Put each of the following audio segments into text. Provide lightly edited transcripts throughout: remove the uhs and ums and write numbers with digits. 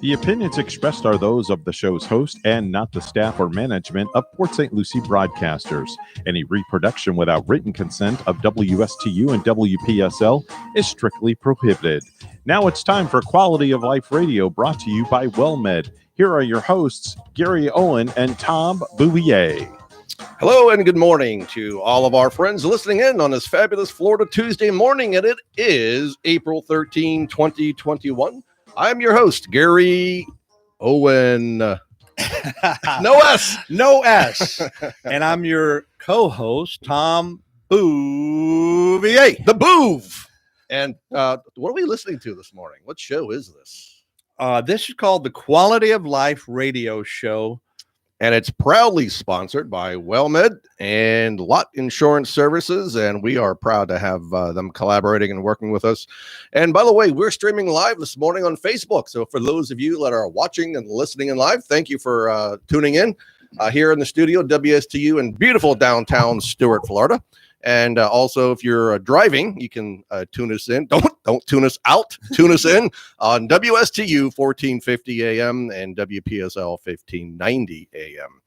The opinions expressed are those of the show's host and not the staff or management of Port St. Lucie Broadcasters. Any reproduction without written consent of WSTU and WPSL is strictly prohibited. Now it's time for Quality of Life Radio, brought to you by WellMed. Here are your hosts, Gary Owen and Tom Bouvier. Hello and good morning to all of our friends listening in on this fabulous Florida Tuesday morning, and it is April 13, 2021. I'm your host, Gary Owen. No S. No S. And I'm your co-host, Tom Bouvier. The Boov. And what are we listening to this morning? What show is this? This is called the Quality of Life Radio Show. And it's proudly sponsored by WellMed and Lot Insurance Services, and we are proud to have them collaborating and working with us. And by the way, we're streaming live this morning on Facebook. So for those of you that are watching and listening in live, thank you for tuning in here in the studio, WSTU in beautiful downtown Stuart, Florida. And also, if you're driving, you can tune us in. Don't tune us out. Tune us in on WSTU 1450 AM and WPSL 1590 AM.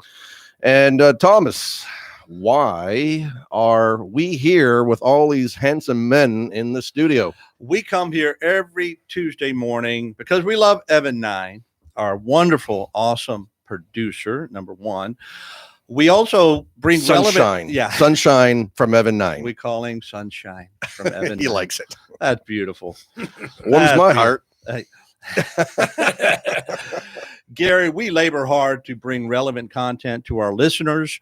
And Thomas, why are we here with all these handsome men in the studio? We come here every Tuesday morning because we love Evan Nine, our wonderful, awesome producer, number one. We also bring Sunshine. Sunshine from Evan Nine. We call him Sunshine from Evan. He likes it. That's beautiful. Warms my heart. Gary, we labor hard to bring relevant content to our listeners.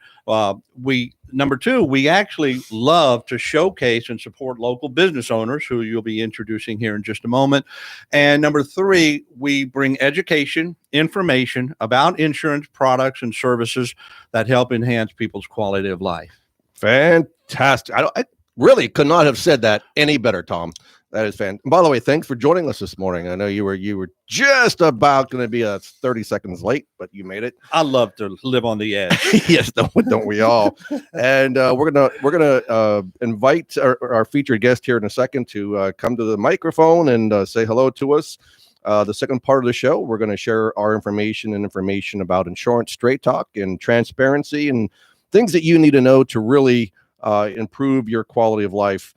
Number two, we actually love to showcase and support local business owners who you'll be introducing here in just a moment. And number three, we bring education, information about insurance products and services that help enhance people's quality of life. Fantastic. I really could not have said that any better, Tom. That is fantastic. By the way, thanks for joining us this morning. I know you were just about going to be 30 seconds late, but you made it. I love to live on the edge. Yes, don't we all? And we're gonna invite our featured guest here in a second to come to the microphone and say hello to us. The second part of the show, we're going to share our information about insurance straight talk and transparency and things that you need to know to really improve your quality of life.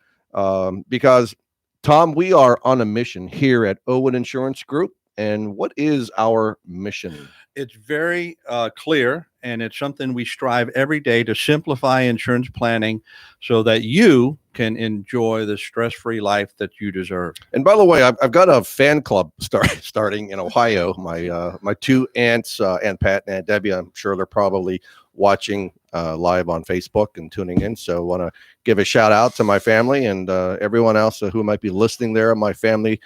Because Tom, we are on a mission here at Owen Insurance Group. And what is our mission? It's very clear, and it's something we strive every day to simplify insurance planning so that you can enjoy the stress-free life that you deserve. And by the way, I've got a fan club starting in Ohio. My two aunts, Aunt Pat and Aunt Debbie, I'm sure they're probably watching live on Facebook and tuning in. So I want to give a shout out to my family and everyone else who might be listening there, my family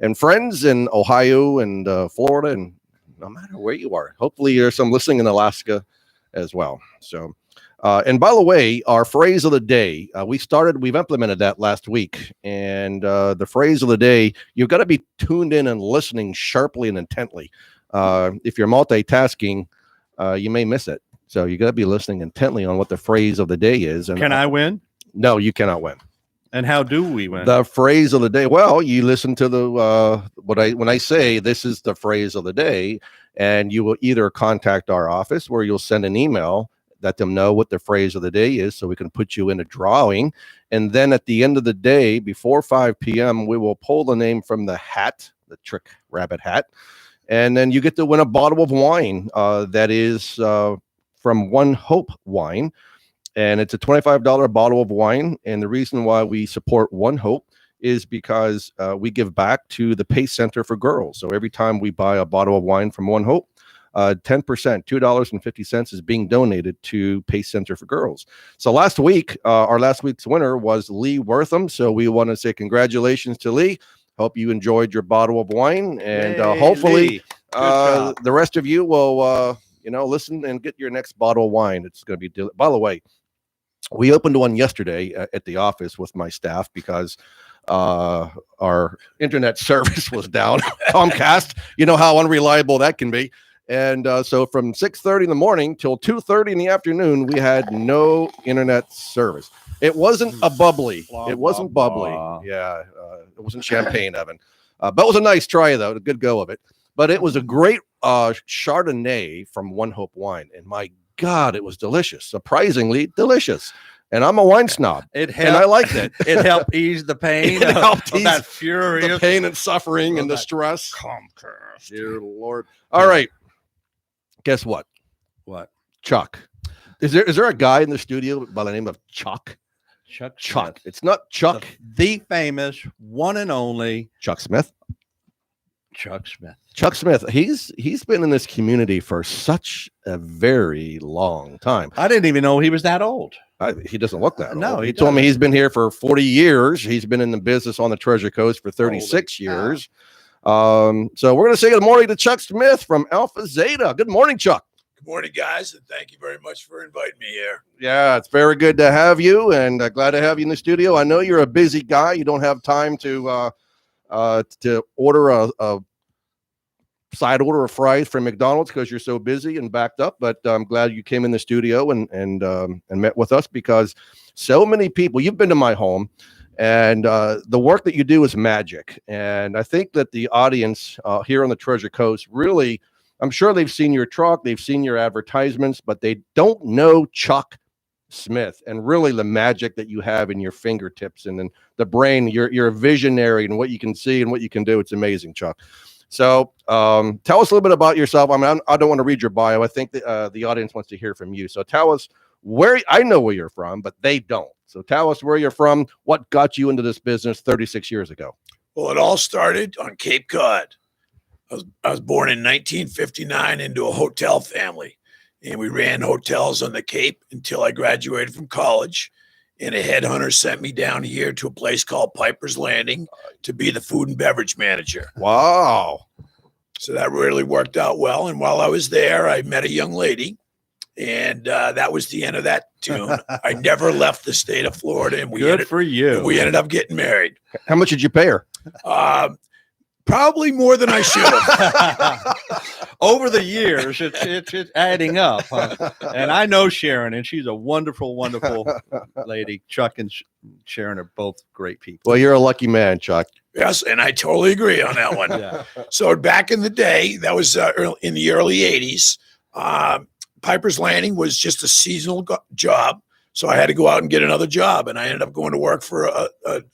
and friends in Ohio and Florida, and no matter where you are. Hopefully there's some listening in Alaska as well. So, and by the way, our phrase of the day, we've implemented that last week. And the phrase of the day, you've got to be tuned in and listening sharply and intently. If you're multitasking, you may miss it. So you got to be listening intently on what the phrase of the day is. And can I win? No, you cannot win. And how do we win? The phrase of the day. Well, you listen to the when I say this is the phrase of the day, and you will either contact our office or you'll send an email, let them know what the phrase of the day is, so we can put you in a drawing. And then at the end of the day, before 5 p.m., we will pull the name from the hat, the trick rabbit hat, and then you get to win a bottle of wine that is from One Hope Wine. And it's a $25 bottle of wine. And the reason why we support One Hope is because we give back to the Pace Center for Girls. So every time we buy a bottle of wine from One Hope, 10%, $2.50 is being donated to Pace Center for Girls. So last week, our last week's winner was Lee Wortham. So we want to say congratulations to Lee. Hope you enjoyed your bottle of wine. And hopefully the rest of you will listen and get your next bottle of wine. It's going to be, by the way, we opened one yesterday at the office with my staff because our internet service was down. Comcast, you know how unreliable that can be. And so from 6:30 in the morning till 2:30 in the afternoon, we had no internet service. It wasn't a bubbly. It wasn't bubbly. Yeah, it wasn't champagne, Evan. But it was a nice try, though. A good go of it. but it was a great Chardonnay from One Hope Wine, and my God, it was delicious, surprisingly delicious. And I'm a wine snob, It and I helped. liked it. It helped ease the pain. It helped of ease that furious. The pain and suffering and the that stress. Comcast. Dear Lord. All right. Guess what? What? Chuck. Is there a guy in the studio by the name of Chuck? Chuck. Chuck. Smith. It's not Chuck. The famous one and only Chuck Smith. Chuck Smith. Chuck Smith. He's been in this community for such a very long time. I didn't even know he was that old. He doesn't look that No, old. he He told me doesn't. he's been here for 40 years. He's been in the business on the Treasure Coast for 36 Holy cow. years. So we're going to say good morning to Chuck Smith from Alpha Zeta. Good morning, Chuck. Good morning, guys, and thank you very much for inviting me here. Yeah, it's very good to have you, and glad to have you in the studio. I know you're a busy guy. You don't have time to order a side order of fries from McDonald's because you're so busy and backed up. But I'm glad you came in the studio and met with us, because so many people. You've been to my home, and the work that you do is magic. And I think that the audience here on the Treasure Coast really, I'm sure they've seen your truck, they've seen your advertisements, but they don't know Chuck Smith and really the magic that you have in your fingertips and in the brain. You're a visionary and what you can see and what you can do. It's amazing, Chuck. So tell us a little bit about yourself. I mean, I don't want to read your bio. I think the audience wants to hear from you. So tell us I know where you're from, but they don't. So tell us where you're from, what got you into this business 36 years ago. Well, it all started on Cape Cod. I was born in 1959 into a hotel family, and we ran hotels on the Cape until I graduated from college. And a headhunter sent me down here to a place called Piper's Landing to be the food and beverage manager. Wow. So that really worked out well. And while I was there, I met a young lady, and that was the end of that tune. I never left the state of Florida, and Good for you. we ended up getting married. How much did you pay her? Probably more than I should have. Over the years, it's adding up. Huh? And I know Sharon, and she's a wonderful, wonderful lady. Chuck and Sharon are both great people. Well, you're a lucky man, Chuck. Yes, and I totally agree on that one. Yeah. So back in the day, that was in the early 80s, Piper's Landing was just a seasonal job. So I had to go out and get another job. And I ended up going to work for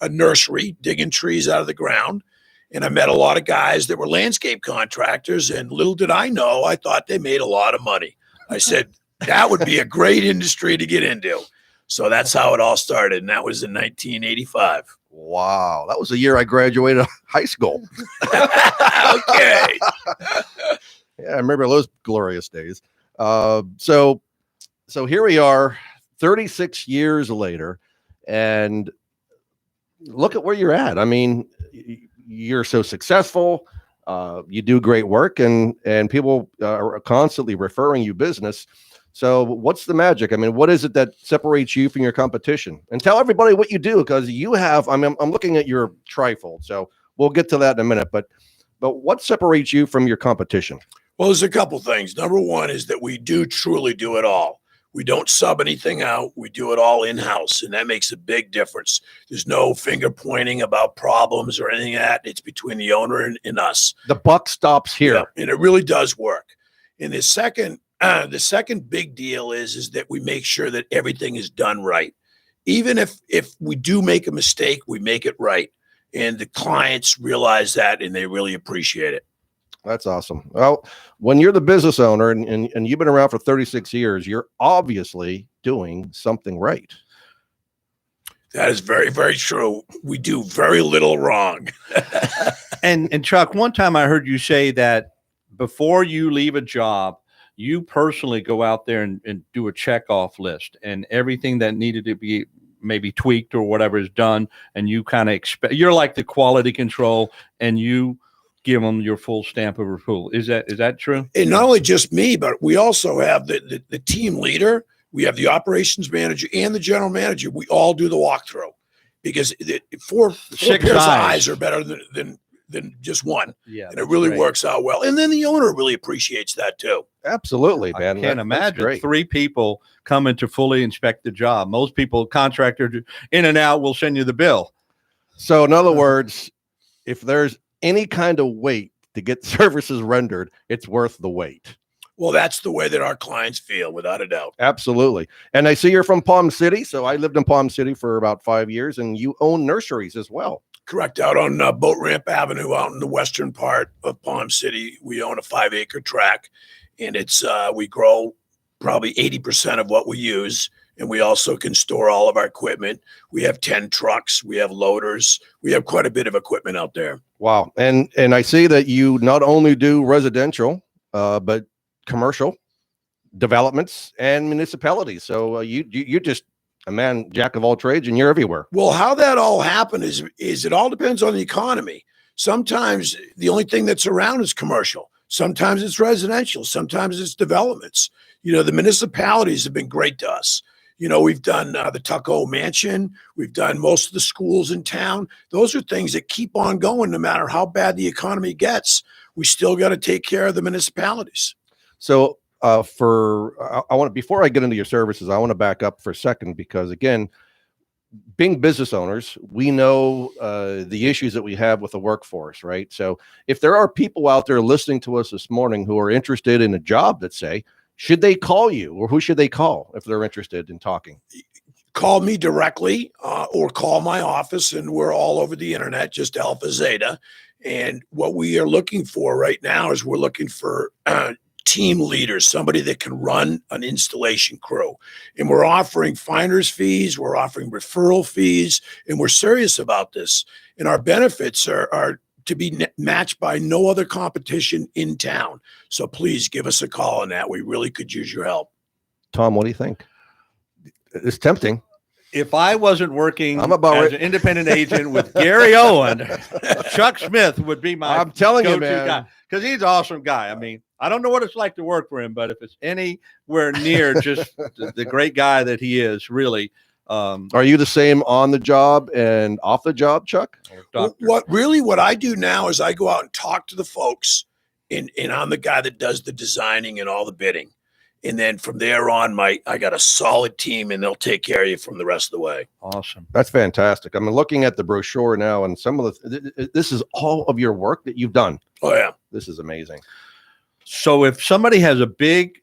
a nursery, digging trees out of the ground. And I met a lot of guys that were landscape contractors. And little did I know, I thought they made a lot of money. I said, that would be a great industry to get into. So that's how it all started. And that was in 1985. Wow. That was the year I graduated high school. Okay. Yeah, I remember those glorious days. So here we are 36 years later, and look at where you're at. I mean, you're so successful. You do great work, and people are constantly referring you business. So what's the magic? I mean, what is it that separates you from your competition? And tell everybody what you do, because you have, I'm looking at your trifold, so we'll get to that in a minute, but what separates you from your competition? Well, there's a couple things. Number one is that we do truly do it all. We don't sub anything out. We do it all in-house, and that makes a big difference. There's no finger pointing about problems or anything like that. It's between the owner and us. The buck stops here. Yeah, and it really does work. And the second big deal is that we make sure that everything is done right. Even if we do make a mistake, we make it right. And the clients realize that, and they really appreciate it. That's awesome. Well, when you're the business owner and you've been around for 36 years, you're obviously doing something right. That is very, very true. We do very little wrong. And Chuck, one time I heard you say that before you leave a job, you personally go out there and do a check-off list, and everything that needed to be maybe tweaked or whatever is done, and you kind of expect, you're like the quality control, and you give them your full stamp of approval. Is that true? And not only just me, but we also have the team leader. We have the operations manager and the general manager. We all do the walkthrough, because four pairs of eyes are better than just one. Yeah. And it really works out well. And then the owner really appreciates that too. Absolutely, man. I can't That's imagine great. 3 people coming to fully inspect the job. Most people, contractor in and out, will send you the bill. So in other words, if there's any kind of weight to get services rendered, it's worth the wait. Well, that's the way that our clients feel, without a doubt. Absolutely. And I see you're from Palm City. So I lived in Palm City for about 5 years, and you own nurseries as well. Correct. Out on Boat Ramp Avenue, out in the western part of Palm City, we own a 5-acre tract, and it's we grow probably 80% of what we use. And we also can store all of our equipment. We have 10 trucks. We have loaders. We have quite a bit of equipment out there. Wow. And I see that you not only do residential, but commercial developments and municipalities. So you're just a man, jack of all trades, and you're everywhere. Well, how that all happened is it all depends on the economy. Sometimes the only thing that's around is commercial. Sometimes it's residential. Sometimes it's developments. The municipalities have been great to us. We've done the Tuckahoe Mansion. We've done most of the schools in town. Those are things that keep on going no matter how bad the economy gets. We still got to take care of the municipalities. So before I get into your services, I want to back up for a second, because again, being business owners, we know the issues that we have with the workforce, right? So if there are people out there listening to us this morning who are interested in a job, let's say, should they call you, or who should they call if they're interested in talking? Call me directly or call my office, and we're all over the internet, just Alpha Zeta. And what we are looking for right now is we're looking for team leaders, somebody that can run an installation crew. And we're offering finder's fees, we're offering referral fees, and we're serious about this. And our benefits are to be matched by no other competition in town. So please give us a call on that. We really could use your help. Tom, what do you think? It's tempting. If I wasn't working I'm about as an independent agent with Gary Owen, Chuck Smith would be my I'm telling you, go-to man. guy, because he's an awesome guy. I mean, I don't know what it's like to work for him, but if it's anywhere near just the great guy that he is, really. Are you the same on the job and off the job, Chuck? What I do now is I go out and talk to the folks, and I'm the guy that does the designing and all the bidding. And then from there on, I got a solid team, and they'll take care of you from the rest of the way. Awesome. That's fantastic. I'm looking at the brochure now, and some of this is all of your work that you've done. Oh, yeah. This is amazing. So if somebody has a big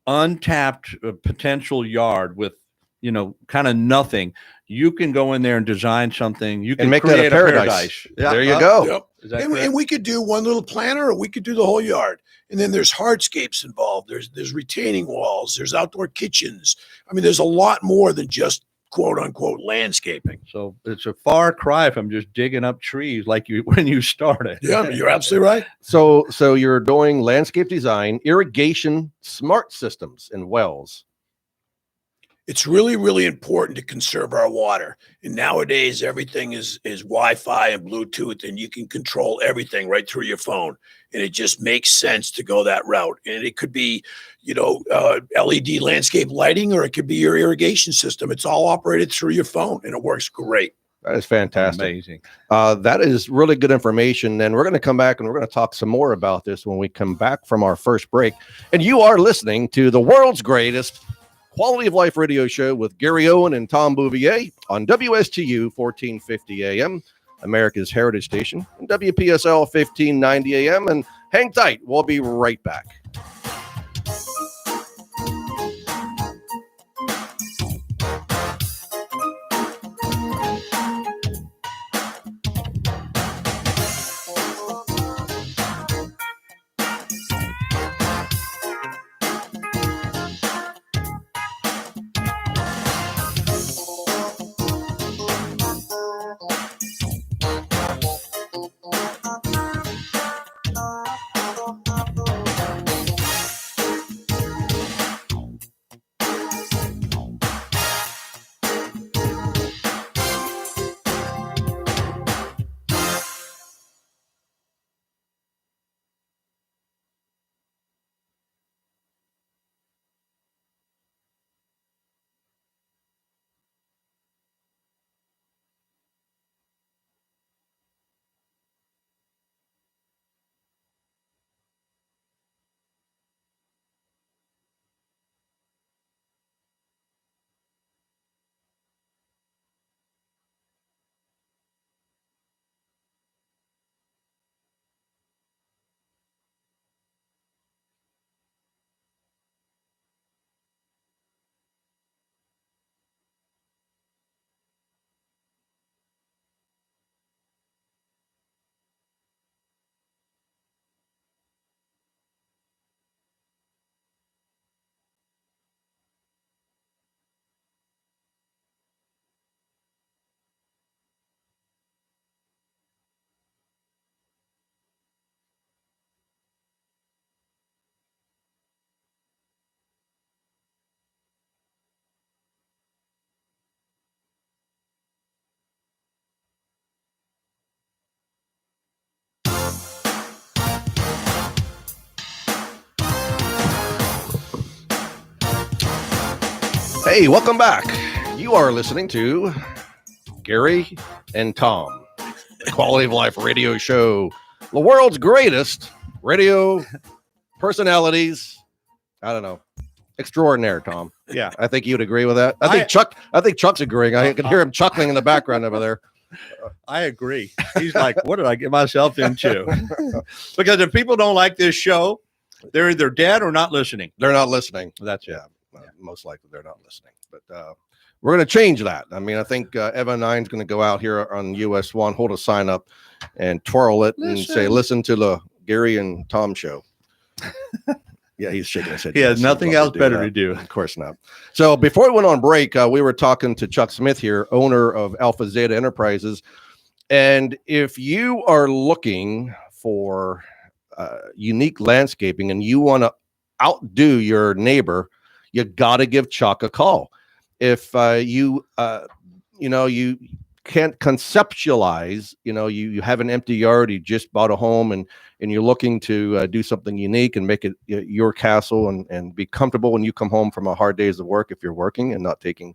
untapped potential yard with, kind of nothing, you can go in there and design something. You can make create that a paradise. Yeah, there you go. Yep. Is that And we could do one little planter, or we could do the whole yard. And then there's hardscapes involved. There's retaining walls. There's outdoor kitchens. I mean, there's a lot more than just quote unquote landscaping. So it's a far cry from just digging up trees like when you started. Yeah, you're absolutely right. So you're doing landscape design, irrigation, smart systems, and wells. It's really, really important to conserve our water. And nowadays, everything is Wi-Fi and Bluetooth, and you can control everything right through your phone. And it just makes sense to go that route. And it could be, LED landscape lighting, or it could be your irrigation system. It's all operated through your phone, and it works great. That is fantastic. Amazing. That is really good information. And we're going to come back and we're going to talk some more about this when we come back from our first break. And you are listening to the world's greatest quality of life radio show with Gary Owen and Tom Bouvier on WSTU 1450 AM, America's Heritage Station, and WPSL 1590 AM. And hang tight. We'll be right back. Hey, welcome back. You are listening to Gary and Tom, the Quality of Life radio show, the world's greatest radio personalities. I don't know, extraordinaire, Tom. Yeah. I think you'd agree with that. I think Chuck's agreeing. I can hear him chuckling in the background over there. I agree. He's like, what did I get myself into? Because if people don't like this show, they're either dead or not listening. They're not listening. That's it. Yeah. Most likely they're not listening, but we're going to change that. I mean, I think Evan Nine's going to go out here on US One, hold a sign up and twirl it and say, listen to the Gary and Tom show. Yeah, he's shaking his head. He has Yes, nothing he'd love else to better that. to do. Of course not. So before we went on break, we were talking to Chuck Smith here, owner of Alpha Zeta Enterprises. And if you are looking for unique landscaping and you want to outdo your neighbor, you got to give Chuck a call. If you can't conceptualize, you have an empty yard, you just bought a home and you're looking to do something unique and make it your castle and be comfortable when you come home from a hard days of work, if you're working and not taking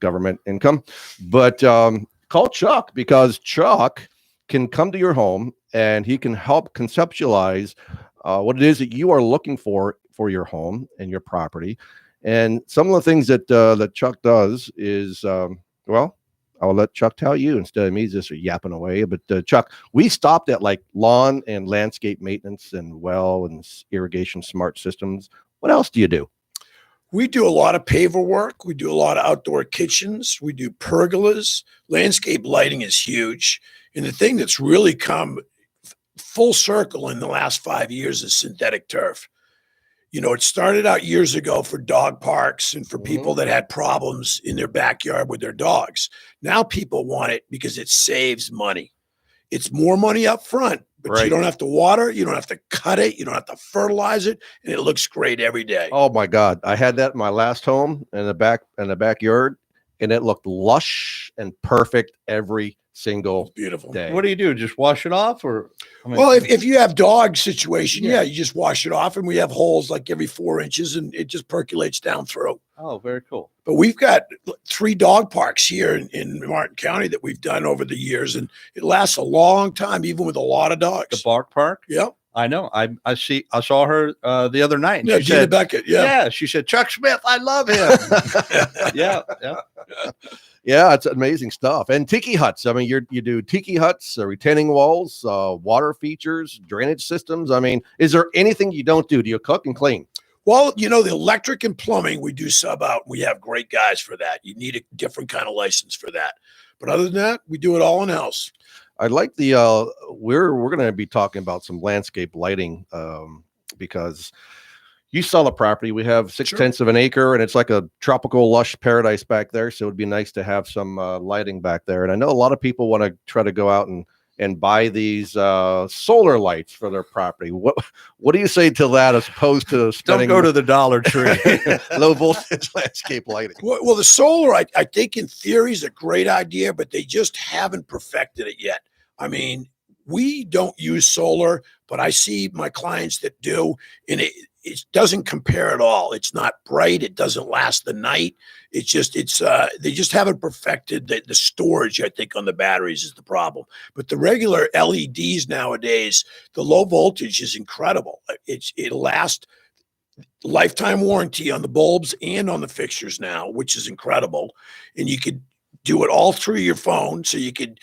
government income. But call Chuck, because Chuck can come to your home and he can help conceptualize what it is that you are looking for your home and your property. And some of the things that Chuck does is, I'll let Chuck tell you instead of me just yapping away. But Chuck, we stopped at like lawn and landscape maintenance and well and irrigation smart systems. What else do you do? We do a lot of paver work. We do a lot of outdoor kitchens. We do pergolas. Landscape lighting is huge. And the thing that's really come full circle in the last 5 years is synthetic turf. It started out years ago for dog parks and for people that had problems in their backyard with their dogs. Now people want it because it saves money. It's more money up front, but you don't have to water, you don't have to cut it, you don't have to fertilize it, and it looks great every day. Oh my God. I had that in my last home in the backyard, and it looked lush and perfect every single Beautiful day. What do you do? Just wash it off, or? Well, if you have dog situation, you just wash it off, and we have holes like every 4 inches, and it just percolates down through. Oh, very cool. But we've got 3 dog parks here in Martin County that we've done over the years, and it lasts a long time, even with a lot of dogs. The Bark Park. Yep. I know. I saw her the other night. And Yeah, she Gina said, Beckett. Yeah. She said, Chuck Smith, I love him. Yeah. Yeah, it's amazing stuff. And tiki huts. I mean, you do tiki huts, retaining walls, water features, drainage systems. I mean, is there anything you don't do? Do you cook and clean? Well, the electric and plumbing, we do sub out. We have great guys for that. You need a different kind of license for that. But other than that, we do it all in house. I'd like we're going to be talking about some landscape lighting because you saw the property. We have 6/10 of an acre, and it's like a tropical lush paradise back there. So it'd be nice to have some lighting back there. And I know a lot of people want to try to go out and buy these solar lights for their property. What do you say to that, as opposed to spending Don't go to the Dollar Tree. low voltage landscape lighting? Well, the solar, I think in theory is a great idea, but they just haven't perfected it yet. I mean, we don't use solar, but I see my clients that do, and it doesn't compare at all. It's not bright. It doesn't last the night. They just haven't perfected the storage, I think, on the batteries is the problem. But the regular LEDs nowadays, the low voltage is incredible. It'll last lifetime warranty on the bulbs and on the fixtures now, which is incredible. And you could do it all through your phone. So you could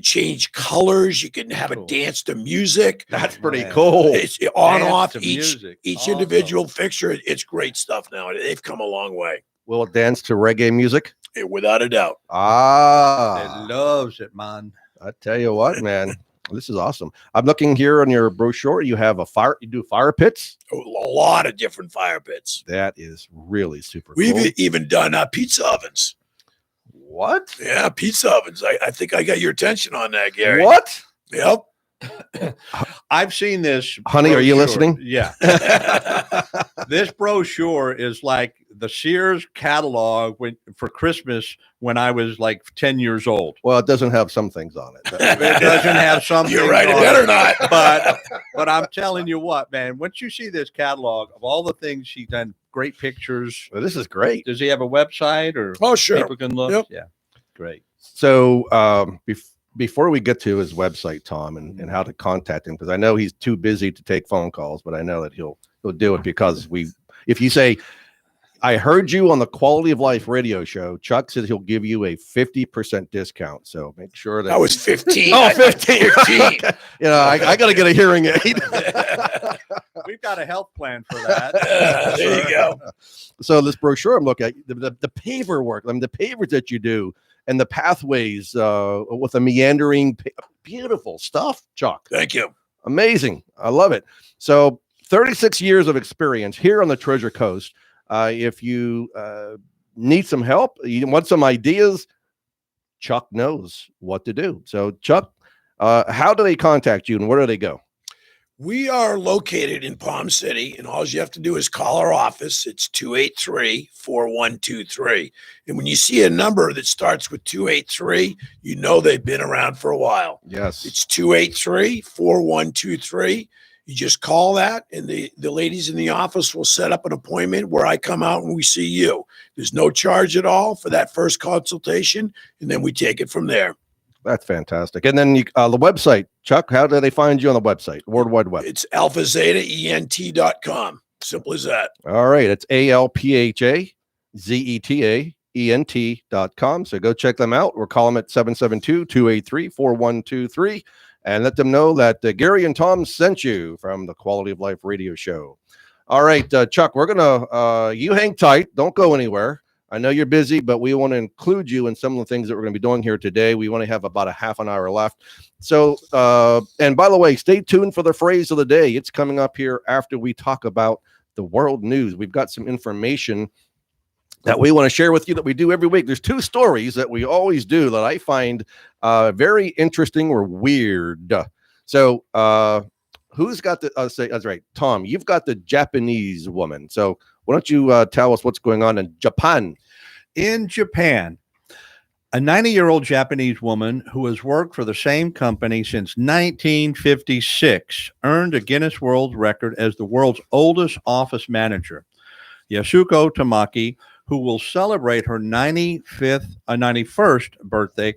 change colors. You can have it dance to music. That's pretty cool. It's on, Dance off to each music. individual fixture. It's great stuff now. They've come a long way. Will it dance to reggae music? Without a doubt. It loves it, man. I tell you what, man, this is awesome. I'm looking here on your brochure. You have you do fire pits. A lot of different fire pits. That is really super We've cool. even done pizza ovens. What? Yeah, pizza ovens. I think I got your attention on that, Gary. What? Yep. I've seen this. Honey, are you brochure. listening? Yeah. This brochure is like the Sears catalog for Christmas when I was like 10 years old. Well, it doesn't have some things on it. It doesn't have something. You're right, it on better not. But I'm telling you what, man, once you see this catalog of all the things she's done, great pictures. Well, this is great. Does he have a website or Oh, sure. people can look? Yep. Yeah. Great. So before we get to his website, Tom, and how to contact him, because I know he's too busy to take phone calls, but I know that he'll do it because if you say, I heard you on the Quality of Life radio show, Chuck says he'll give you a 50% discount. So make sure that was 15. Oh, 15. 15. You know, I got to get a hearing aid. We've got a health plan for that. There you go. So this brochure I'm looking at, the paver work, I mean, the pavers that you do and the pathways with the meandering, beautiful stuff, Chuck. Thank you. Amazing. I love it. So 36 years of experience here on the Treasure Coast. If you need some help, you want some ideas, Chuck knows what to do. So Chuck, how do they contact you and where do they go? We are located in Palm City, and all you have to do is call our office. It's 283-4123. And when you see a number that starts with 283, you know they've been around for a while. Yes. It's 283-4123. You just call that, and the ladies in the office will set up an appointment where I come out and we see you. There's no charge at all for that first consultation, and then we take it from there. That's fantastic. And then the website, Chuck, how do they find you on the website? World Wide Web. It's alphazetaent.com. Simple as that. All right. It's ALPHAZETAENT.com. So go check them out or call them at 772-283-4123 and let them know that Gary and Tom sent you from the Quality of Life radio show. All right, Chuck, we're going to, you hang tight. Don't go anywhere. I know you're busy, but we want to include you in some of the things that we're going to be doing here today. We want to have about a half an hour left. So, and by the way, stay tuned for the phrase of the day. It's coming up here after we talk about the world news. We've got some information that we want to share with you that we do every week. There's two stories that we always do that I find very interesting or weird. So, who's got the, say, that's right, Tom, you've got the Japanese woman. So why don't you tell us what's going on in Japan? In Japan, a 90-year-old Japanese woman who has worked for the same company since 1956 earned a Guinness World Record as the world's oldest office manager. Yasuko Tamaki, who will celebrate her 91st birthday,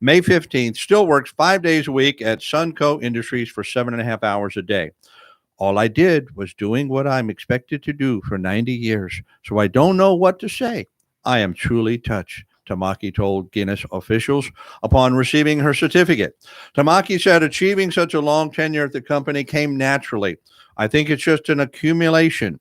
May 15th, still works 5 days a week at Sunco Industries for 7.5 hours a day. All I did was doing what I'm expected to do for 90 years, so I don't know what to say. I am truly touched, Tamaki told Guinness officials upon receiving her certificate. Tamaki said achieving such a long tenure at the company came naturally. I think it's just an accumulation.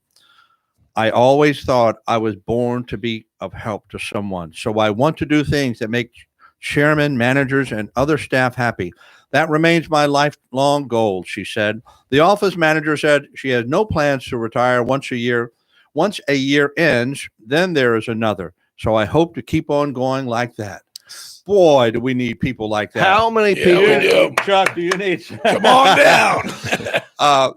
I always thought I was born to be of help to someone, so I want to do things that make chairmen, managers, and other staff happy. That remains my lifelong goal, she said. The office manager said she has no plans to retire once a year. Once a year ends, then there is another. So I hope to keep on going like that. Boy, do we need people like that. How many Yeah, people? we do. Chuck, do you need? Come on down.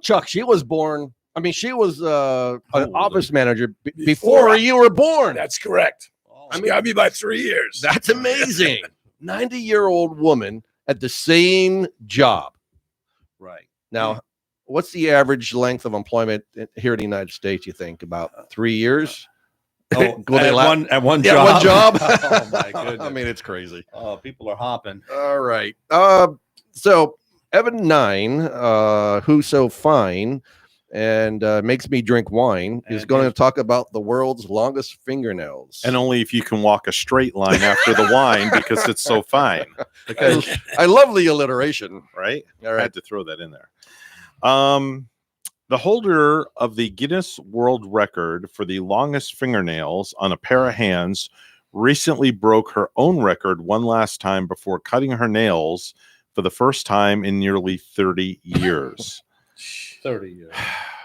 Chuck, she was born. I mean, she was an office manager Before before I- you were born. That's correct. I She got me by 3 years. That's amazing. 90-year-old woman at the same job. right. Now, what's the average length of employment here in the United States, you think? About 3 years? Oh, Will they at one Yeah, job. one job. Oh my goodness. I mean, it's crazy. Oh, people are hopping. All right. So Evan 9, who's so fine and makes me drink wine, is And going to his- talk about the world's longest fingernails. And only if you can walk a straight line after the wine because it's so fine, Because I love the alliteration. right? All I right. had to throw that in there. The holder of the Guinness World Record for the longest fingernails on a pair of hands recently broke her own record one last time before cutting her nails for the first time in nearly 30 years. 30 years.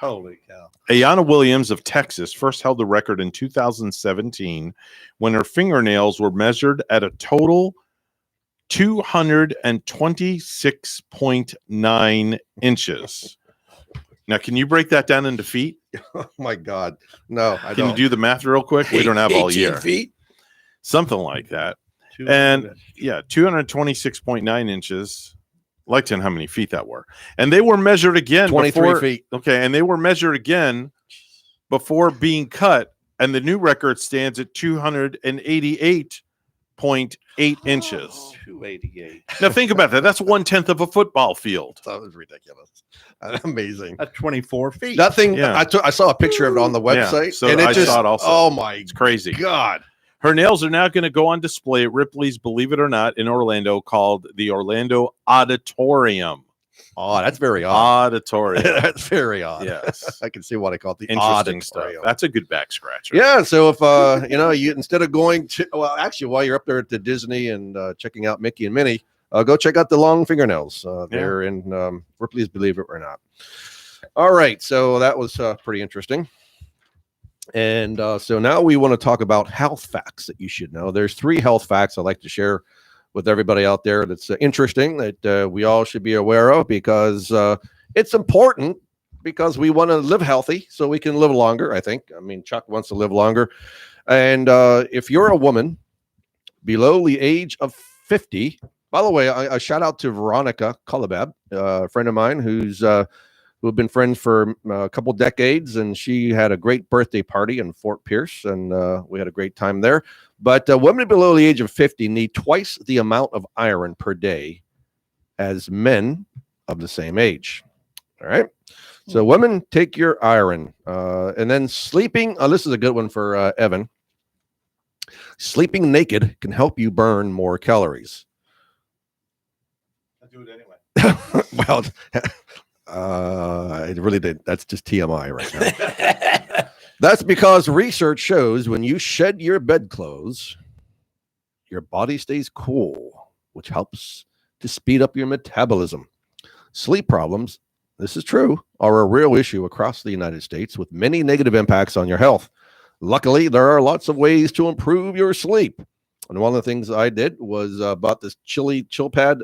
Holy cow. Ayanna Williams of Texas first held the record in 2017 when her fingernails were measured at a total 226.9 inches. Now, can you break that down into feet? Oh my God. No, I Can don't. you do the math real quick? We don't have all 18 year. feet. Something like that. And yeah, 226.9 inches. I'd like to know how many feet that were. And they were measured again 23 before, feet. Okay, and they were measured again before being cut, and the new record stands at 288.8 inches. 288. Now think about that. That's 1/10 of a football field. That was ridiculous. Amazing. That's 24 feet. Nothing. Yeah. I saw a picture of it on the website, so and it I just. saw it also. Oh my It's crazy. God. Her nails are now going to go on display at Ripley's, believe it or not, in Orlando, called the Orlando Auditorium. Oh, that's very odd. Auditorium. That's very odd. Yes. I can see what I call it the Interesting stuff. auditorium. That's a good back scratcher. Yeah. So if you instead of going to actually while you're up there at the Disney and checking out Mickey and Minnie, go check out the long fingernails. They're in Ripley's, believe it or not. All right. So that was pretty interesting. And so now we want to talk about health facts that you should know. There's 3 health facts I'd like to share with everybody out there that's interesting that we all should be aware of because it's important because we want to live healthy so we can live longer, I think. I mean, Chuck wants to live longer. And if you're a woman below the age of 50, by the way, a shout out to Veronica Kolobab, a friend of mine who have been friends for a couple decades, and she had a great birthday party in Fort Pierce, and we had a great time there. But women below the age of 50 need twice the amount of iron per day as men of the same age. All right. So women, take your iron. And then sleeping. This is a good one for Evan. Sleeping naked can help you burn more calories. I do it anyway. Well, I really did. That's just TMI right now. That's because research shows when you shed your bedclothes, your body stays cool, which helps to speed up your metabolism. Sleep problems, this is true, are a real issue across the United States with many negative impacts on your health. Luckily, there are lots of ways to improve your sleep. And one of the things I did was bought this chill pad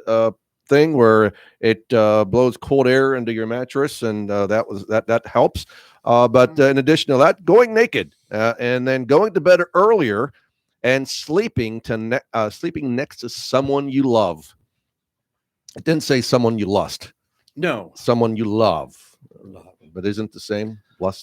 thing where it blows cold air into your mattress, and that helps. But in addition to that, going naked and then going to bed earlier and sleeping next to someone you love. It didn't say someone you lust. No. Someone you love. But isn't the same?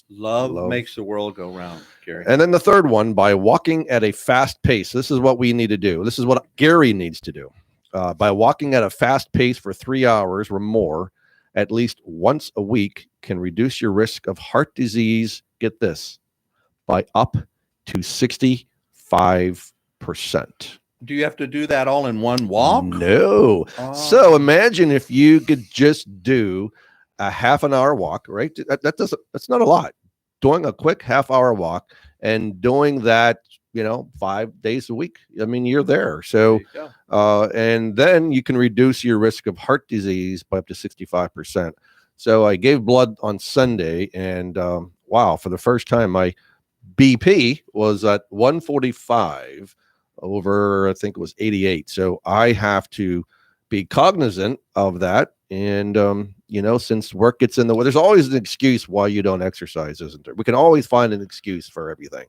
Love makes the world go round, Gary. And then the third one, by walking at a fast pace. This is what we need to do. This is what Gary needs to do. By walking at a fast pace for 3 hours or more, at least once a week, can reduce your risk of heart disease, get this, by up to 65%. Do you have to do that all in one walk? No. Oh. So imagine if you could just do a half an hour walk, right? That's not a lot. Doing a quick half-hour walk and doing that, 5 days a week. I mean, you're there. So, and then you can reduce your risk of heart disease by up to 65%. So I gave blood on Sunday, and wow, for the first time, my BP was at 145 over, I think it was 88. So I have to be cognizant of that. And, since work gets in the way, there's always an excuse why you don't exercise, isn't there? We can always find an excuse for everything,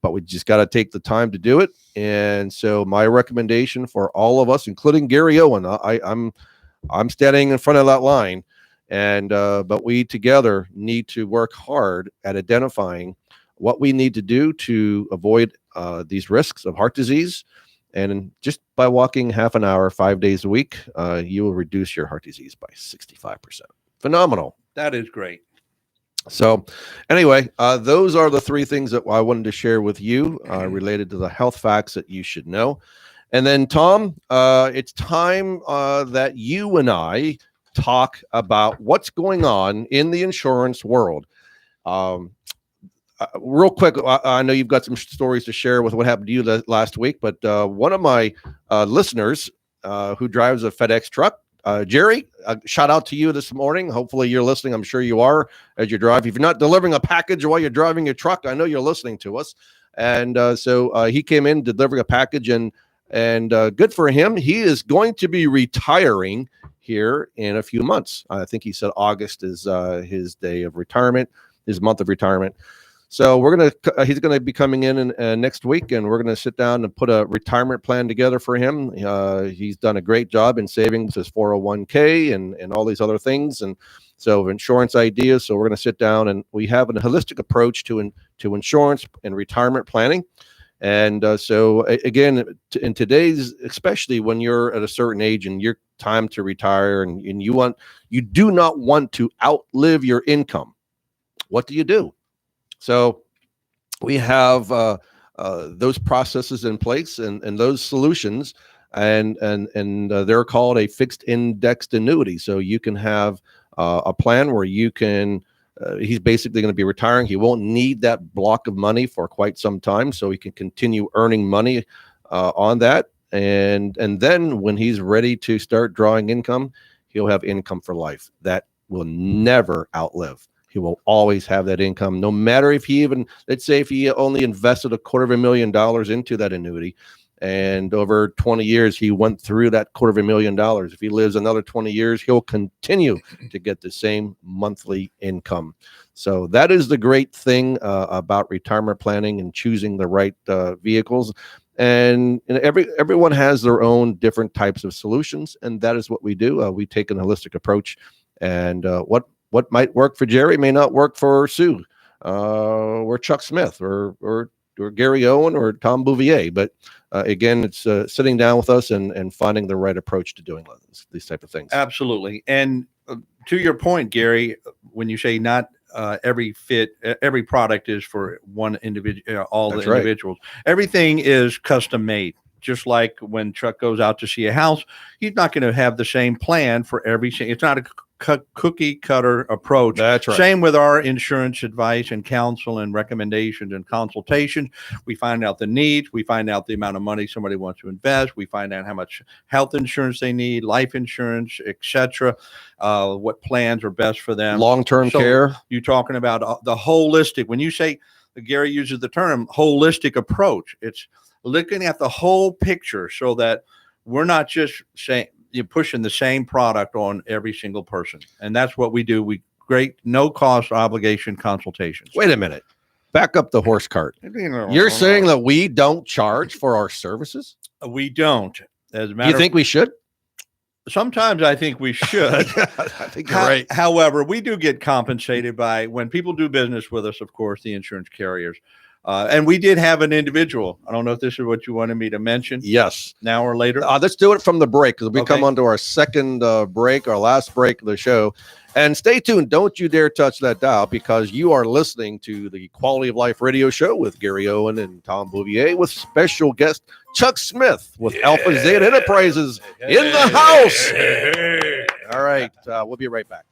but we just got to take the time to do it. And so my recommendation for all of us, including Gary Owen, I'm standing in front of that line, and but we together need to work hard at identifying what we need to do to avoid these risks of heart disease. And just by walking half an hour, 5 days a week, you will reduce your heart disease by 65%. Phenomenal. That is great. So anyway, those are the 3 things that I wanted to share with you related to the health facts that you should know. And then, Tom, it's time that you and I talk about what's going on in the insurance world. Real quick, I know you've got some stories to share with what happened to you last week, but one of my listeners who drives a FedEx truck, Jerry, shout out to you this morning. Hopefully you're listening. I'm sure you are as you drive. If you're not delivering a package while you're driving your truck, I know you're listening to us. And so he came in delivering a package, and good for him. He is going to be retiring here in a few months. I think he said August is his day of retirement. his month of retirement. So he's gonna be coming in next week, and we're gonna sit down and put a retirement plan together for him. He's done a great job in saving with his 401k and all these other things, and so insurance ideas. So we're gonna sit down, and we have a holistic approach to insurance and retirement planning. And so again, in today's, especially when you're at a certain age and your time to retire, and you do not want to outlive your income, what do you do? So we have those processes in place and those solutions, and they're called a fixed indexed annuity. So you can have a plan where you can. He's basically going to be retiring. He won't need that block of money for quite some time, so he can continue earning money on that. And then when he's ready to start drawing income, he'll have income for life that will never outlive. He will always have that income, no matter if he let's say if he only invested $250,000 into that annuity, and over 20 years, he went through that $250,000. If he lives another 20 years, he'll continue to get the same monthly income. So that is the great thing about retirement planning and choosing the right vehicles. And everyone has their own different types of solutions, and that is what we do. We take an holistic approach, and what might work for Jerry may not work for Sue, or Chuck Smith, or Gary Owen, or Tom Bouvier. But again, it's sitting down with us and finding the right approach to doing these type of things. Absolutely. And to your point, Gary, when you say not every product is for one individual, all That's the right. individuals, everything is custom made. Just like when Chuck goes out to see a house, he's not going to have the same plan for every. It's not a cookie cutter approach. That's right. Same with our insurance advice and counsel and recommendations and consultations. We find out the needs. We find out the amount of money somebody wants to invest. We find out how much health insurance they need, life insurance, etc. What plans are best for them. Long-term care. You're talking about the holistic. When you say, Gary uses the term holistic approach, it's looking at the whole picture so that we're not just saying you're pushing the same product on every single person. And that's what we do. We great no cost obligation consultations. Wait a minute. Back up the horse cart. You're saying that we don't charge for our services? We don't. As a matter, You think we should? Sometimes I think we should. I think you're right. However, we do get compensated by when people do business with us, of course, the insurance carriers. And we did have an individual. I don't know if this is what you wanted me to mention. Yes. Now or later. Let's do it from the break, because we Okay. come on to our second break, our last break of the show. And stay tuned. Don't you dare touch that dial, because you are listening to the Quality of Life radio show with Gary Owen and Tom Bouvier, with special guest Chuck Smith with Alpha Zeta Enterprises in the house. All right. We'll be right back.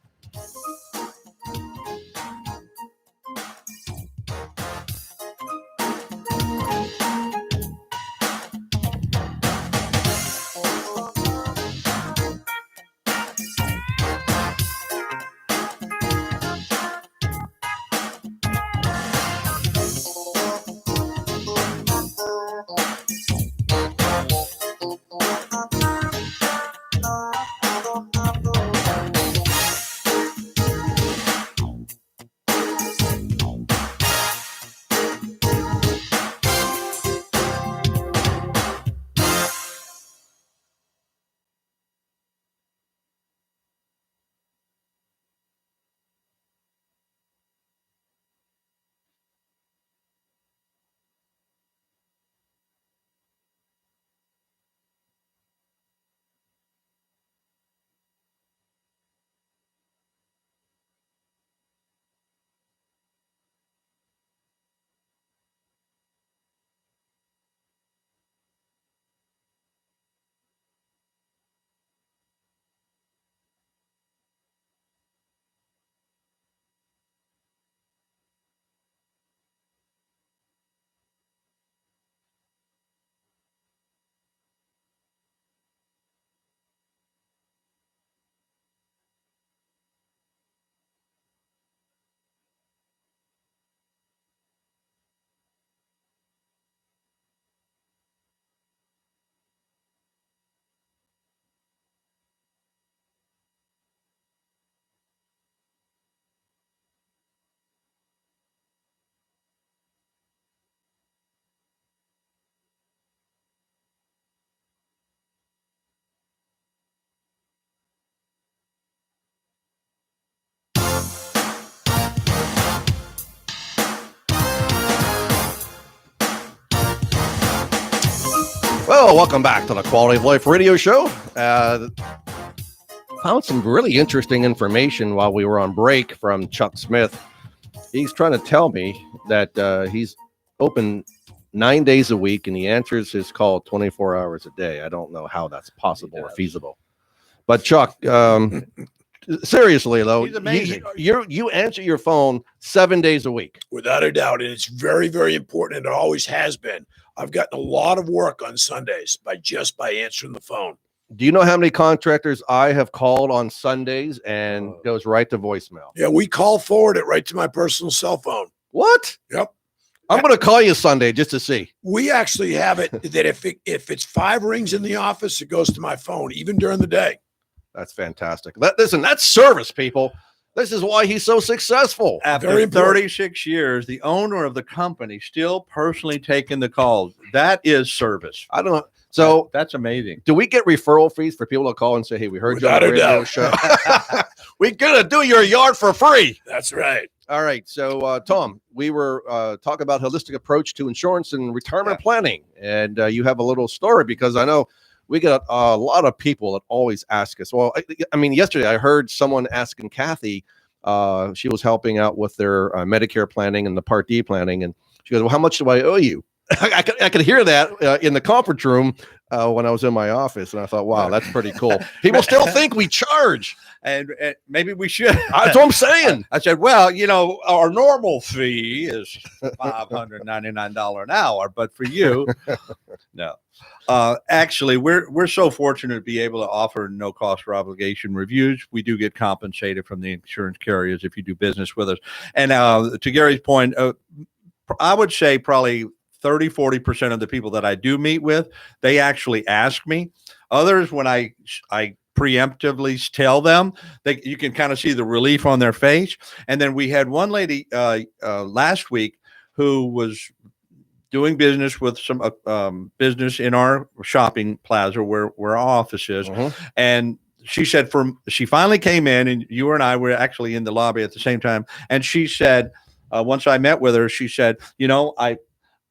Well, welcome back to the Quality of Life Radio Show. Found some really interesting information while we were on break from Chuck Smith. He's trying to tell me that he's open 9 days a week and he answers his call 24 hours a day. I don't know how that's possible or feasible. But Chuck, seriously though, He's amazing. you answer your phone 7 days a week. Without a doubt. And it's very, very important. And it always has been. I've gotten a lot of work on Sundays by answering the phone. Do you know how many contractors I have called on Sundays and goes right to voicemail? Yeah, we call forward it right to my personal cell phone. What? Yep. I'm going to call you Sunday just to see. We actually have it that if it's 5 rings in the office, it goes to my phone, even during the day. That's fantastic. Listen, that's service, people. This is why he's so successful. After Very important. 36 years, the owner of the company still personally taking the calls. That is service. I don't know. So That's amazing. do we get referral fees for people to call and say, hey, we heard you on Without the a radio doubt. show? We're going to do your yard for free. That's right. All right. So, Tom, we were talking about holistic approach to insurance and retirement planning. And you have a little story because I know we get a lot of people that always ask us. Well, I mean, yesterday I heard someone asking Kathy, she was helping out with their Medicare planning and the Part D planning. And she goes, well, how much do I owe you? I could hear that in the conference room when I was in my office. And I thought, wow, that's pretty cool. People still think we charge. And maybe we should. That's what I'm saying. I said, well, our normal fee is $599 an hour, but for you, no. Actually, we're so fortunate to be able to offer no cost or obligation reviews. We do get compensated from the insurance carriers if you do business with us. And to Gary's point, I would say probably 30-40% of the people that I do meet with, they actually ask me. Others, when I preemptively tell them, you can kind of see the relief on their face. And then we had one lady last week who was doing business with some business in our shopping plaza where our office is. And she said she finally came in, and you and I were actually in the lobby at the same time. And she said, once I met with her, she said,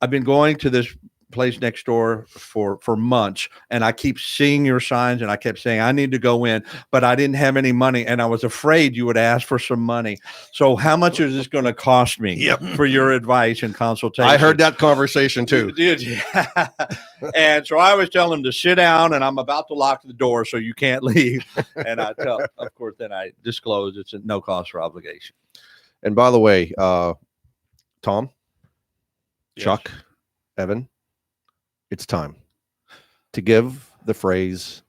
I've been going to this place next door for months, and I keep seeing your signs, and I kept saying I need to go in, but I didn't have any money, and I was afraid you would ask for some money. So how much is this going to cost me for your advice and consultation? I heard that conversation too. Did you? And so I was telling him to sit down, and I'm about to lock the door so you can't leave. And of course, then I disclose it's a no cost or obligation. And by the way, Tom, Yes. Chuck, Evan, it's time to give the phrase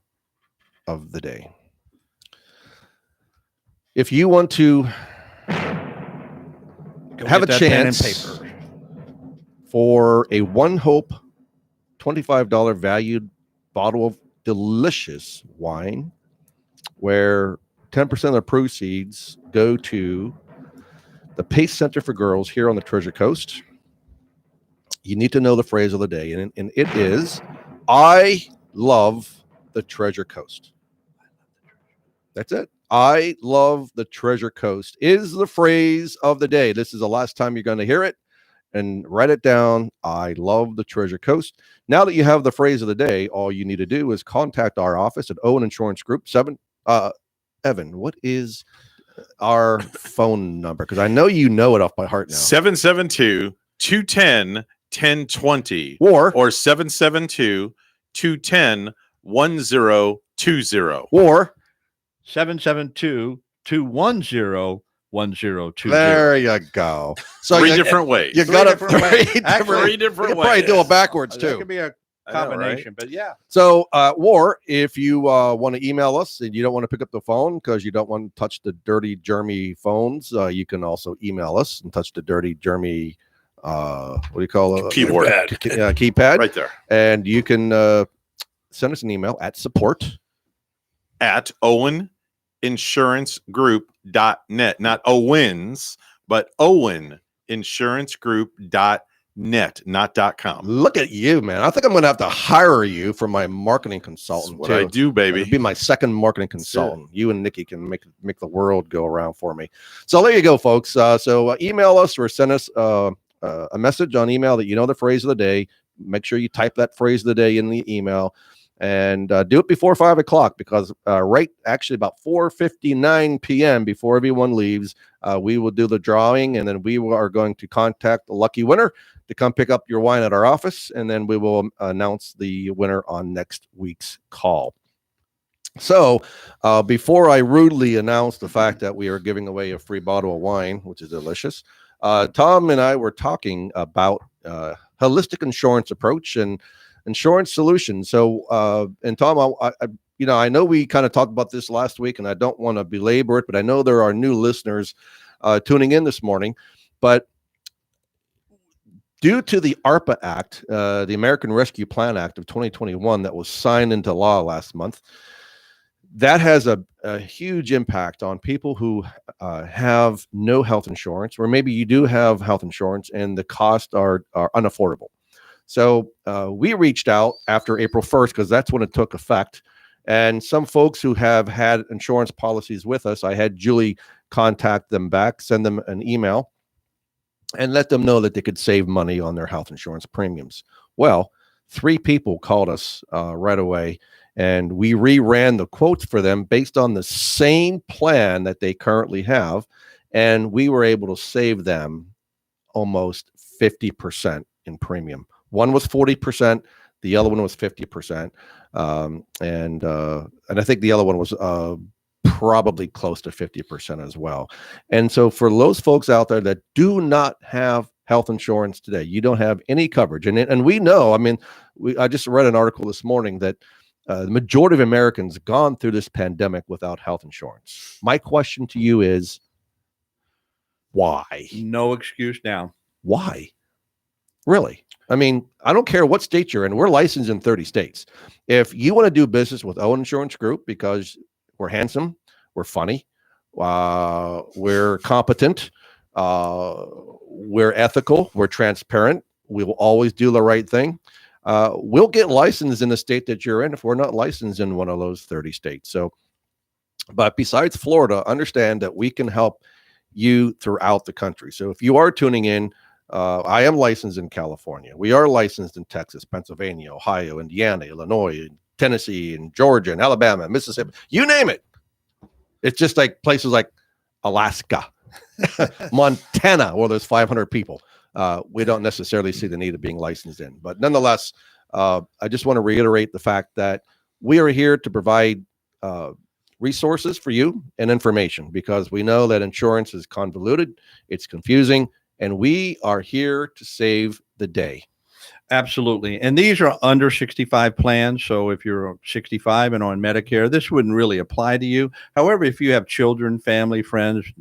of the day. If you want to have a Get that pen and chance paper. for a One Hope $25 valued bottle of delicious wine, where 10% of the proceeds go to the Pace Center for Girls here on the Treasure Coast, you need to know the phrase of the day, and it is, I love the Treasure Coast. That's it. I love the Treasure Coast is the phrase of the day. This is the last time you're going to hear it, and write it down. I love the Treasure Coast. Now that you have the phrase of the day, all you need to do is contact our office at Owen Insurance Group. Evan, what is our phone number? Because I know you know it off by heart now. 772-210-1020 Or 772-210-1020. or 772-210-1020. there you go. So Three you, different ways. you got different ways. Three You different could probably ways. do it backwards That too. could be a I know, right? combination, but yeah. So, or if you want to email us and you don't want to pick up the phone because you don't want to touch the dirty, germy phones, you can also email us and touch the dirty, germy, what do you call it? Keyboard. Keypad. Right there. And you can send us an email at support. At oweninsurancegroup.net. Not Owens, but oweninsurancegroup.net, not .com. Look at you, man. I think I'm going to have to hire you for my marketing consultant. That's what I do, baby. It'll be my second marketing consultant. You and Nikki can make the world go around for me. So there you go, folks. So email us or send us a message on email that you know the phrase of the day. make sure you type that phrase of the day in the email, and do it before 5 o'clock, because actually about 4:59 p.m. before everyone leaves, we will do the drawing, and then we are going to contact the lucky winner to come pick up your wine at our office, and then we will announce the winner on next week's call. So before I rudely announce the fact that we are giving away a free bottle of wine, which is delicious, Tom and I were talking about holistic insurance approach and insurance solutions. So, and Tom, I know we kind of talked about this last week, and I don't want to belabor it, but I know there are new listeners tuning in this morning. But due to the ARPA Act, the American Rescue Plan Act of 2021, that was signed into law last month, that has a huge impact on people who have no health insurance, or maybe you do have health insurance and the costs are unaffordable. So we reached out after April 1st, because that's when it took effect. And some folks who have had insurance policies with us, I had Julie contact them back, send them an email, and let them know that they could save money on their health insurance premiums. Well, 3 people called us right away, and we reran the quotes for them based on the same plan that they currently have. And we were able to save them almost 50% in premium. One was 40%, the other one was 50%. And I think the other one was probably close to 50% as well. And so for those folks out there that do not have health insurance today, you don't have any coverage. And we know, I mean, I just read an article this morning that the majority of Americans gone through this pandemic without health insurance. My question to you is, why? No excuse now. Why? Really? I mean, I don't care what state you're in. We're licensed in 30 states. If you want to do business with Owen Insurance Group because we're handsome, we're funny, we're competent, we're ethical, we're transparent, we will always do the right thing, we'll get licensed in the state that you're in if we're not licensed in one of those 30 states. So, but besides Florida, understand that we can help you throughout the country. So if you are tuning in, I am licensed in California. We are licensed in Texas, Pennsylvania, Ohio, Indiana, Illinois, Tennessee, and Georgia, and Alabama, Mississippi, you name it. It's just like places like Alaska, Montana, where there's 500 people. We don't necessarily see the need of being licensed in. But nonetheless, I just want to reiterate the fact that we are here to provide resources for you and information, because we know that insurance is convoluted, it's confusing, and we are here to save the day. Absolutely. And these are under 65 plans. So if you're 65 and on Medicare, this wouldn't really apply to you. However, if you have children, family, friends,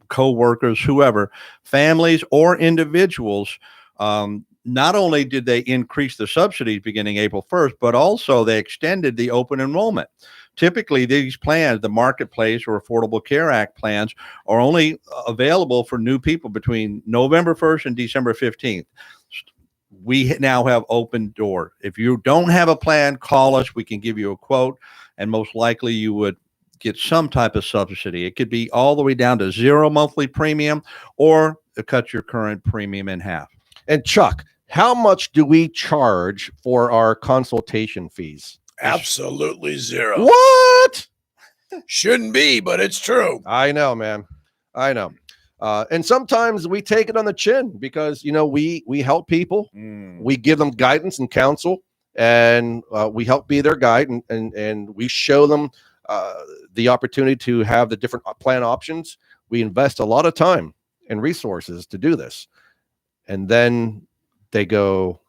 co-workers, whoever, families or individuals, not only did they increase the subsidies beginning April 1st, but also they extended the open enrollment. Typically, these plans, the Marketplace or Affordable Care Act plans, are only available for new people between November 1st and December 15th. We now have open door. If you don't have a plan, call us. We can give you a quote, and most likely you would get some type of subsidy. It could be all the way down to $0 monthly premium, or cut your current premium in half. And Chuck, how much do we charge for our consultation fees? Absolutely zero. What? Shouldn't be, but it's true. I know, man. I know. And sometimes we take it on the chin because, you know, we help people. We give them guidance and counsel, and we help be their guide, and we show them the opportunity to have the different plan options. We invest a lot of time and resources to do this. And then they go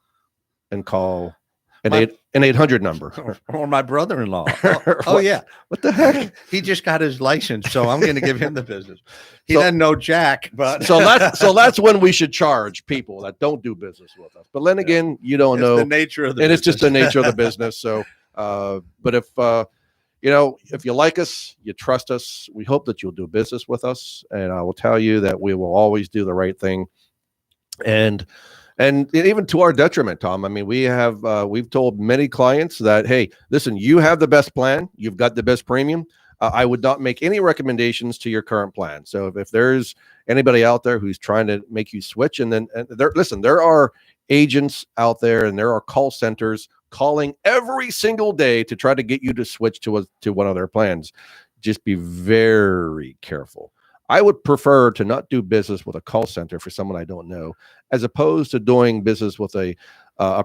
and call an 800 number. Or my brother-in-law. Oh, yeah. What the heck? He just got his license, so I'm going to give him the business. He doesn't know Jack, but so that's when we should charge people that don't do business with us. But then again, you don't know the nature of the and business. it's just the nature of the business. So, but if if you like us, you trust us, we hope that you'll do business with us, and I will tell you that we will always do the right thing. And even to our detriment, Tom. I mean, we've told many clients that, hey, listen, you have the best plan, you've got the best premium. I would not make any recommendations to your current plan. So if there's anybody out there who's trying to make you switch. And then there are agents out there and there are call centers calling every single day to try to get you to switch to one of their plans. Just be very careful. I would prefer to not do business with a call center for someone I don't know, as opposed to doing business with a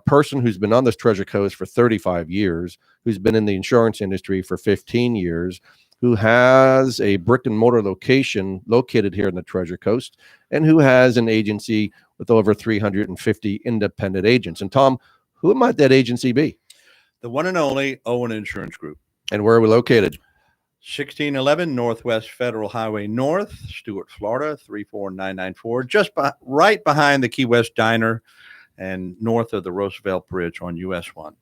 person who's been on this Treasure Coast for 35 years, who's been in the insurance industry for 15 years, who has a brick and mortar location located here in the Treasure Coast, and who has an agency with over 350 independent agents. And Tom, who might that agency be? The one and only Owen Insurance Group. And where are we located? 1611 Northwest Federal Highway North, Stuart, Florida, 34994, just right behind the Key West Diner and north of the Roosevelt Bridge on US 1.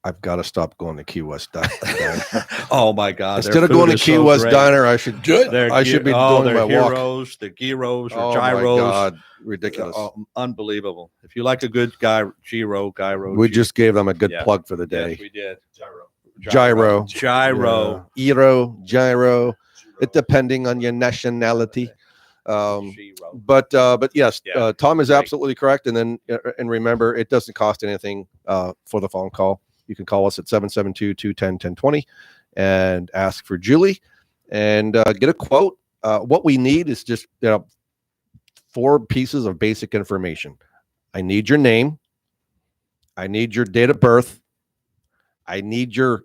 I've got to stop going to Key West Diner. Oh my God! Instead of going to Key West Diner, I should be doing my walk. The gyros or Oh gyros. my God, ridiculous! Unbelievable. If you like a good gyro. We just gave them a good plug for the day. Yes, we did. Gyro. Gyro. It depending on your nationality. But yes, Tom is absolutely correct. And then and remember, it doesn't cost anything for the phone call. You can call us at 772-210-1020 and ask for Julie and get a quote. What we need is just 4 pieces of basic information. I need your name. I need your date of birth. I need your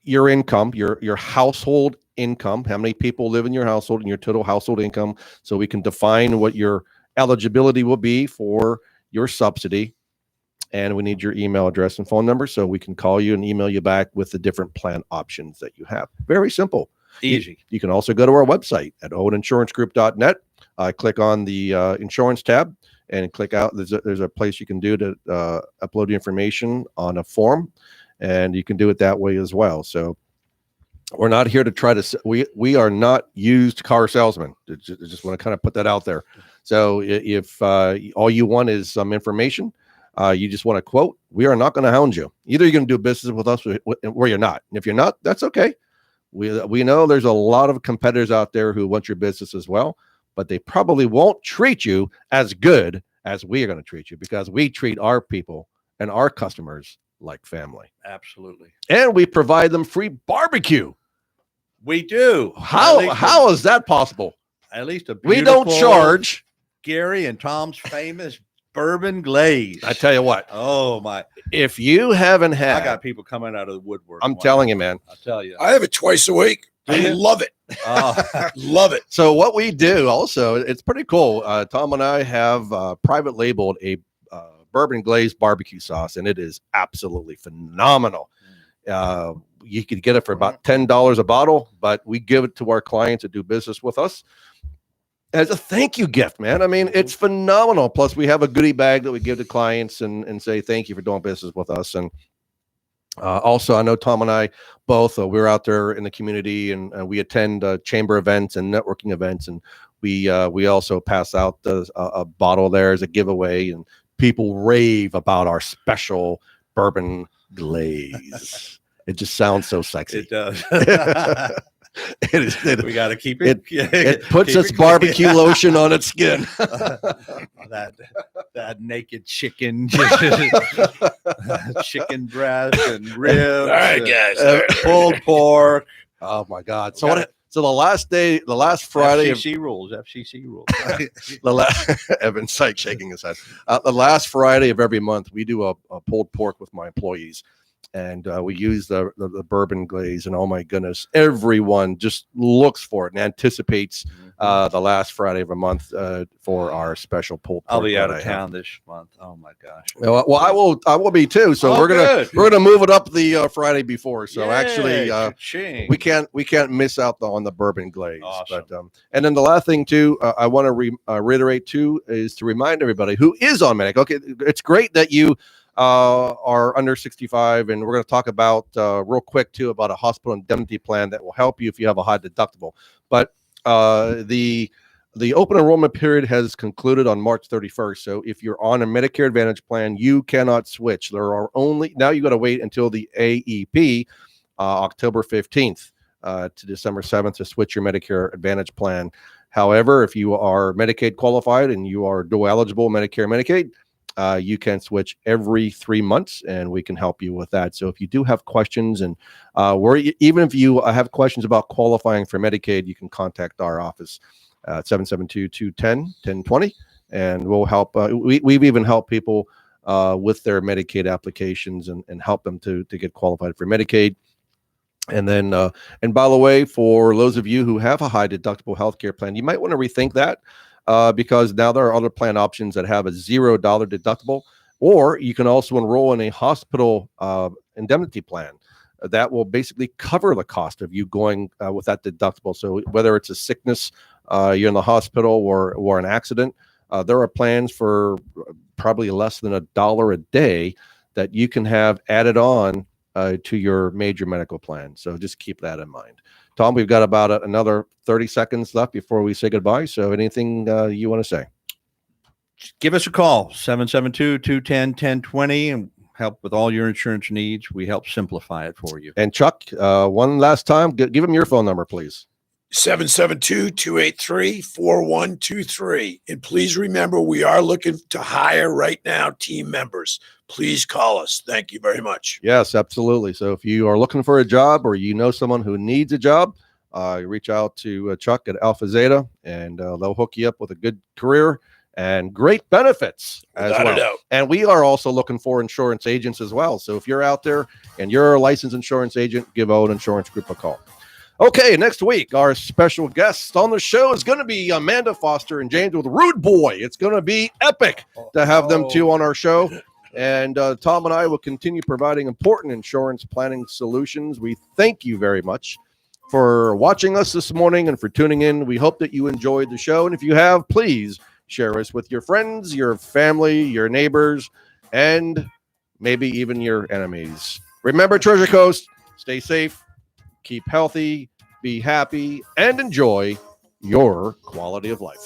income, your household income, how many people live in your household, and your total household income, so we can define what your eligibility will be for your subsidy. And we need your email address and phone number so we can call you and email you back with the different plan options that you have. Very simple. Easy. You can also go to our website at oweninsurancegroup.net. Click on the insurance tab and click out. There's a place you can do to upload the information on a form, and you can do it that way as well. So we're not here to try to, we are not used car salesmen. Just want to kind of put that out there. So if all you want is some information, you just want to quote, we are not going to hound you. Either you're going to do business with us or you're not. And if you're not, that's okay. We know there's a lot of competitors out there who want your business as well, but they probably won't treat you as good as we are going to treat you, because we treat our people and our customers like family. Absolutely. And we provide them free barbecue. We do. How is that possible? At least we don't charge Gary and Tom's famous bourbon glaze. I tell you what. Oh my. If you haven't had, I got people coming out of the woodwork. I'm telling you, man. I'll tell you. I have it twice a week. I love it. Love it. So what we do also, it's pretty cool. Tom and I have private labeled a bourbon glazed barbecue sauce, and it is absolutely phenomenal. You could get it for about $10 a bottle, but we give it to our clients that do business with us as a thank you gift, man. I mean, it's phenomenal. Plus, we have a goodie bag that we give to clients and say thank you for doing business with us. And also, I know Tom and I both, we're out there in the community, and we attend chamber events and networking events, and we also pass out a bottle there as a giveaway, and people rave about our special bourbon glaze. It just sounds so sexy. It does. We got to keep it. It puts its barbecue lotion on its skin. that naked chicken, chicken breast and ribs. All right, guys. Pulled pork. Oh my God! So So the last Friday FCC rules. Evan Sykes shaking his head. The last Friday of every month, we do a pulled pork with my employees. And we use the bourbon glaze, and oh my goodness, everyone just looks for it and anticipates the last Friday of a month for our special pulled pork. I'll be out of town this month. Oh my gosh. Well, I will be too. So we're gonna move it up the Friday before. So actually, we can't miss out on the bourbon glaze. Awesome. But and then the last thing too, I want to reiterate too, is to remind everybody who is on Medicaid. Okay, it's great that you are under 65, and we're going to talk about real quick too about a hospital indemnity plan that will help you if you have a high deductible. But the open enrollment period has concluded on March 31st. So if you're on a Medicare Advantage plan, you cannot switch. There are now you got to wait until the AEP October 15th to December 7th to switch your Medicare Advantage plan. However, if you are Medicaid qualified and you are dual eligible Medicare, Medicaid, you can switch every 3 months, and we can help you with that. So if you do have questions, and even if you have questions about qualifying for Medicaid, you can contact our office at 772-210-1020, and we'll help. We've even helped people with their Medicaid applications and help them to get qualified for Medicaid. And then, and by the way, for those of you who have a high deductible healthcare plan, you might want to rethink that. Because now there are other plan options that have a $0 deductible, or you can also enroll in a hospital indemnity plan that will basically cover the cost of you going with that deductible. So whether it's a sickness, you're in the hospital, or an accident, there are plans for probably less than $1 a day that you can have added on to your major medical plan. So just keep that in mind. Tom, we've got about another 30 seconds left before we say goodbye. So anything you want to say? Give us a call, 772-210-1020, and help with all your insurance needs. We help simplify it for you. And Chuck, one last time, give him your phone number, please. 772-283-4123. And please remember, we are looking to hire right now team members. Please call us. Thank you very much. Yes, absolutely. So if you are looking for a job, or you know someone who needs a job, reach out to Chuck at Alpha Zeta, and they'll hook you up with a good career and great benefits as Without a well. doubt. And we are also looking for insurance agents as well. So if you're out there and you're a licensed insurance agent, give Owen Insurance Group a call. Okay, next week, our special guest on the show is going to be Amanda Foster and James with Rude Boy. It's going to be epic to have them two on our show. And Tom and I will continue providing important insurance planning solutions. We thank you very much for watching us this morning and for tuning in. We hope that you enjoyed the show. And if you have, please share us with your friends, your family, your neighbors, and maybe even your enemies. Remember, Treasure Coast, stay safe, keep healthy, be happy, and enjoy your quality of life.